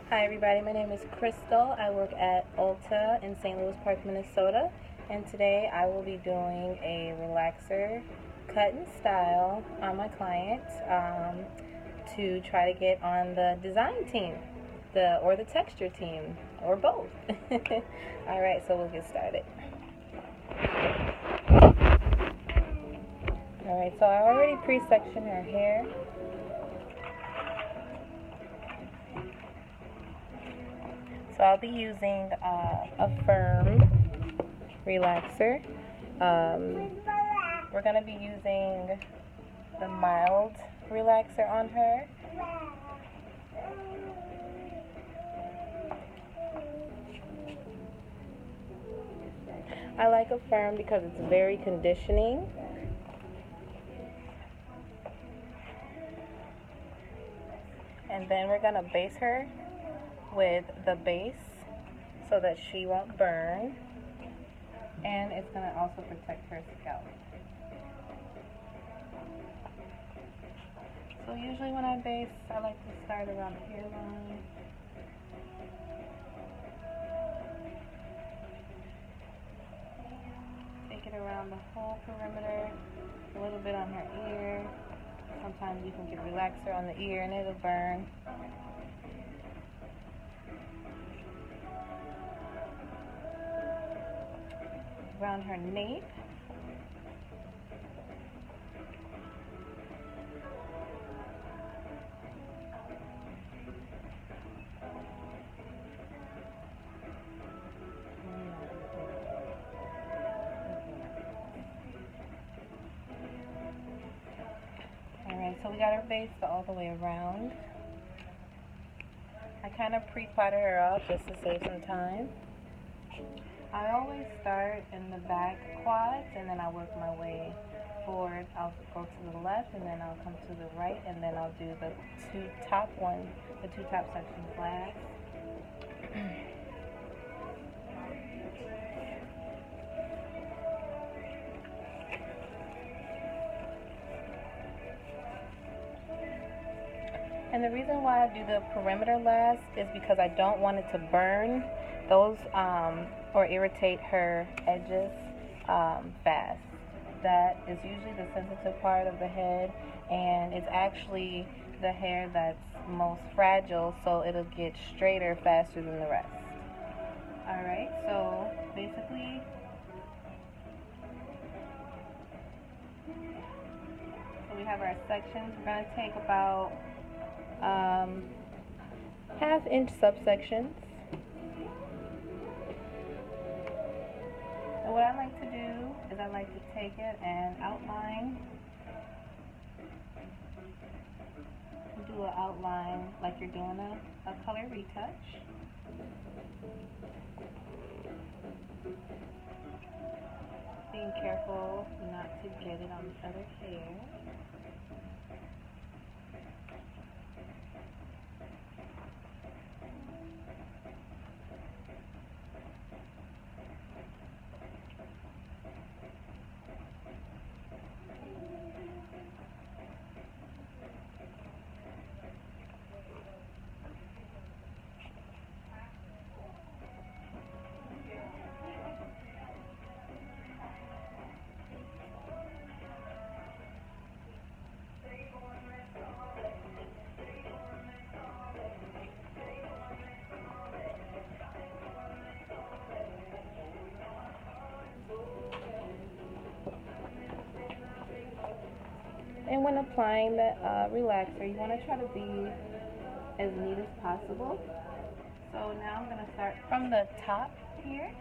Hi everybody, my name is Crystal. I work at Ulta in St. Louis Park, Minnesota, and today I will be doing a relaxer cut and style on my client to try to get on the design team, or the texture team, or both. Alright, so we'll get started. Alright, so I already pre-sectioned her hair. So I'll be using a firm relaxer. We're going to be using the mild relaxer on her. I like a firm because it's very conditioning. And then we're going to base her with the base so that she won't burn, and it's going to also protect her scalp. So usually when I base, I like to start around the hairline. Take it around the whole perimeter, a little bit on her ear. Sometimes you can get relaxer on the ear and it'll burn. Around her nape. Alright, so we got her base all the way around. I kind of pre-potted her off just to save some time. I always start in the back quads and then I work my way forward. I'll go to the left and then I'll come to the right and then I'll do the two top sections last. And the reason why I do the perimeter last is because I don't want it to burn those or irritate her edges fast. That is usually the sensitive part of the head, and it's actually the hair that's most fragile, so it'll get straighter faster than the rest. Alright, so basically we have our sections. We're going to take about half-inch subsections. And what I like to do is I like to take it and outline. Do an outline like you're doing a color retouch. Being careful not to get it on the other hair. And when applying the relaxer, you want to try to be as neat as possible. So now I'm going to start from the top here.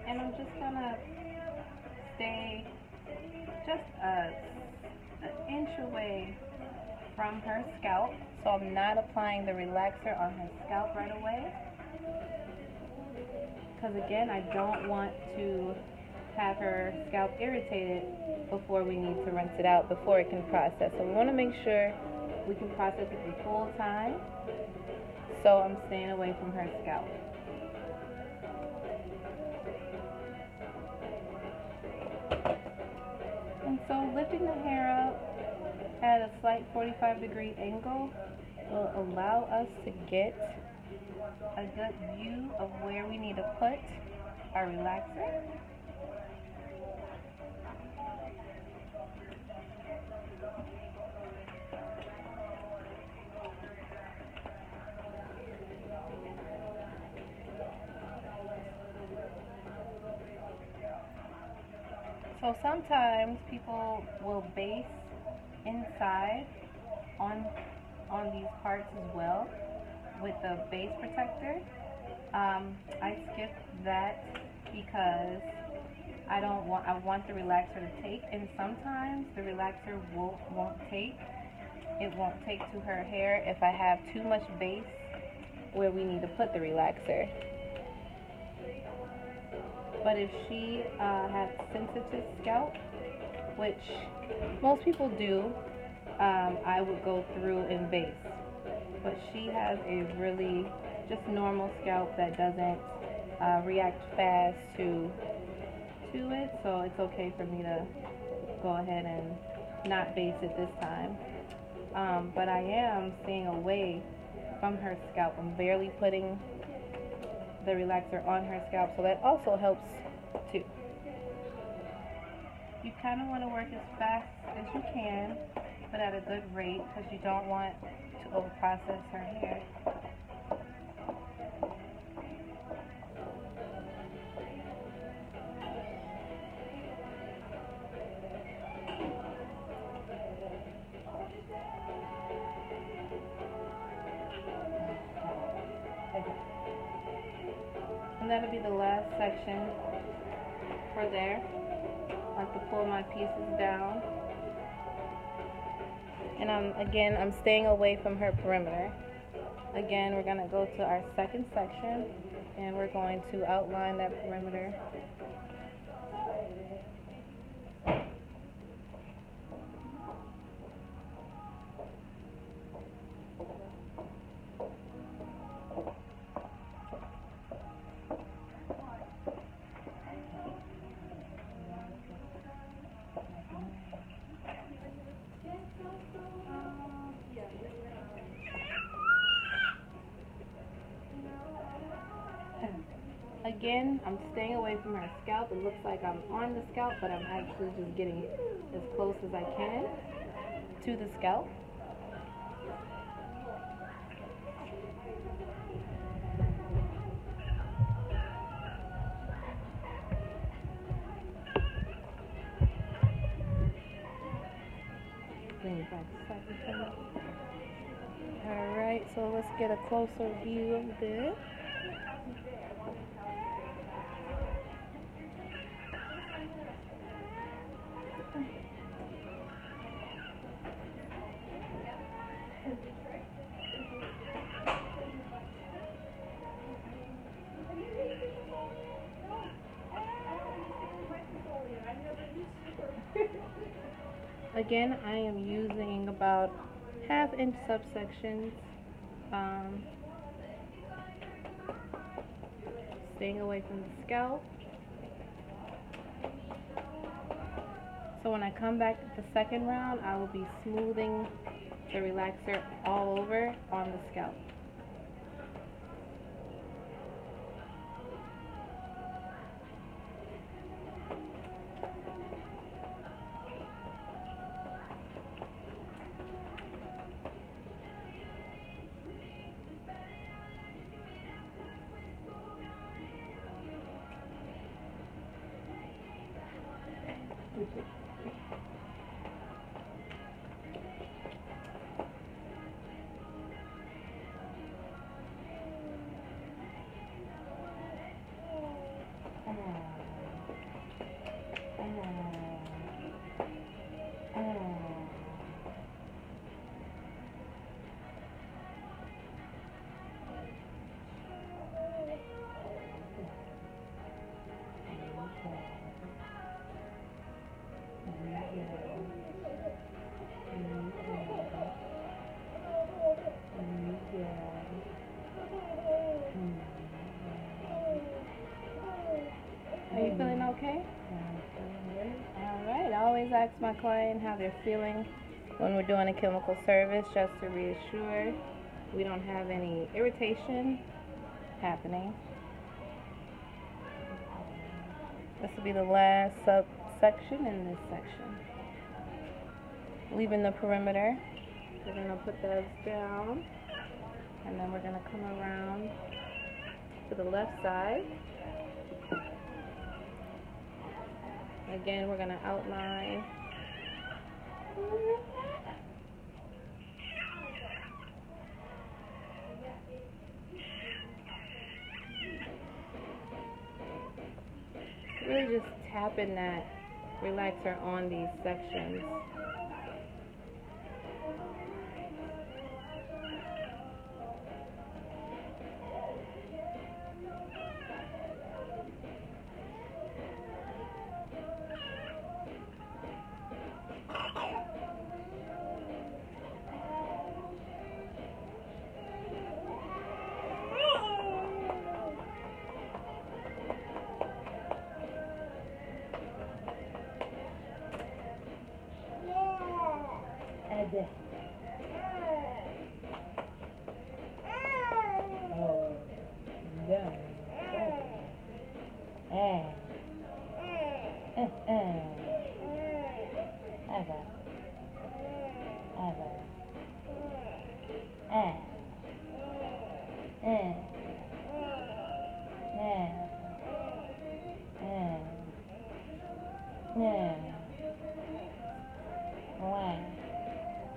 And I'm just going to stay just an inch away from her scalp. So I'm not applying the relaxer on her scalp right away. Because again, I don't want to have her scalp irritated before we need to rinse it out, before it can process. So we want to make sure we can process it the full time. So I'm staying away from her scalp. And so lifting the hair up at a slight 45-degree angle will allow us to get a good view of where we need to put our relaxer. So sometimes people will base inside on these parts as well with the base protector. I skipped that because I want the relaxer to take, and sometimes the relaxer won't take. It won't take to her hair if I have too much base where we need to put the relaxer. But if she has sensitive scalp, which most people do, I would go through and base. But she has a really just normal scalp that doesn't react fast to it, so it's okay for me to go ahead and not base it this time. But I am staying away from her scalp. I'm barely putting the relaxer on her scalp, so that also helps too. You kind of want to work as fast as you can, but at a good rate, because you don't want to overprocess her hair. And that'll be the last section for there. I like to pull my pieces down. And I'm staying away from her perimeter. Again, we're going to go to our second section, and we're going to outline that perimeter. Again, I'm staying away from her scalp. It looks like I'm on the scalp, but I'm actually just getting as close as I can to the scalp. Bring it back slightly. Alright, so let's get a closer view of this. Again, I am using about 1/2 inch subsections, staying away from the scalp. So when I come back the second round, I will be smoothing the relaxer all over on the scalp. Are you feeling okay? Alright, I always ask my client how they're feeling when we're doing a chemical service, just to reassure we don't have any irritation happening. This will be the last subsection in this section. Leaving the perimeter, we're going to put those down, and then we're going to come around to the left side. Again, we're going to outline. Really just tapping that relaxer on these sections.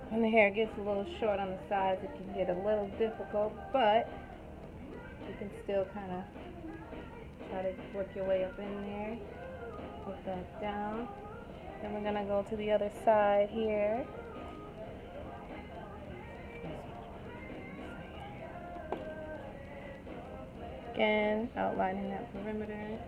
When the hair gets a little short on the sides, it can get a little difficult, but you can still kind of try to work your way up in there. Put that down. Then we're going to go to the other side here. Again, outlining that perimeter.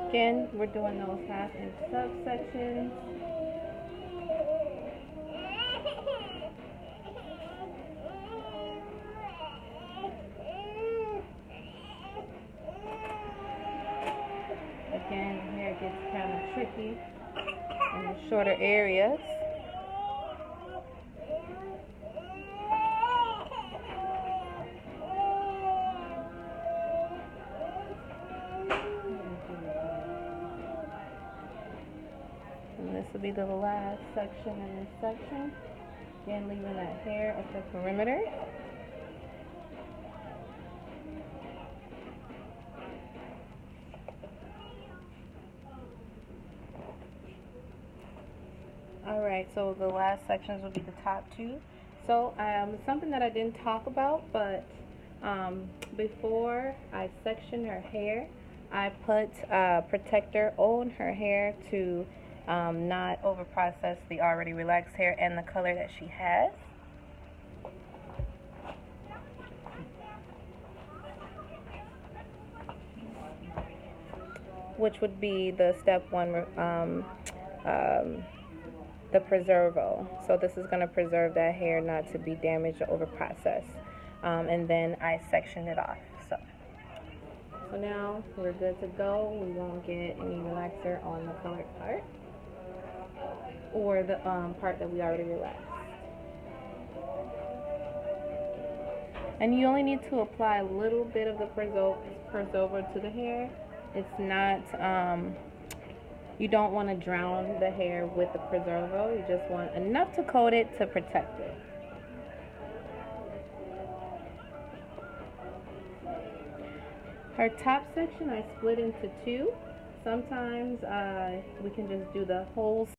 Again, we're doing those half-inch subsections. Again, here it gets kind of tricky in the shorter areas. This will be the last section in this section. Again, leaving that hair at the perimeter. Alright, so the last sections will be the top two. So something that I didn't talk about, but before I sectioned her hair, I put protector on her hair to not over process the already relaxed hair and the color that she has. Which would be the step one, the Preservo. So this is going to preserve that hair not to be damaged or over processed. And then I sectioned it off. So now we're good to go. We won't get any relaxer on the colored part or the part that we already relaxed. And you only need to apply a little bit of the Preservo to the hair. It's not, you don't want to drown the hair with the Preservo. You just want enough to coat it to protect it. Her top section I split into two. Sometimes we can just do the whole